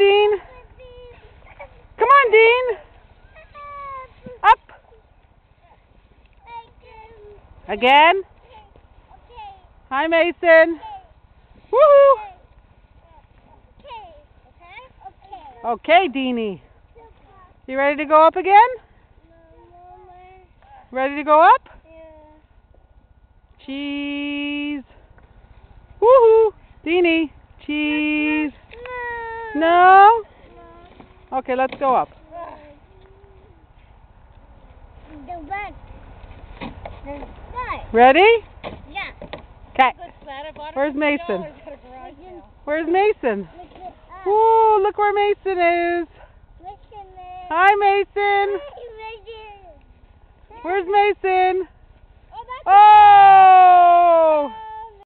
Dean. Come on, Dean. Up. Again. Hi, Mason. Woohoo. Okay, Deanie. You ready to go up again? Ready to go up? Cheese. Woohoo. Deanie. Cheese. No? Okay, let's go up. Ready? Yeah. Okay. Where's Mason? Where's Mason? Ooh, look where Mason is. Hi, Mason. Where's Mason?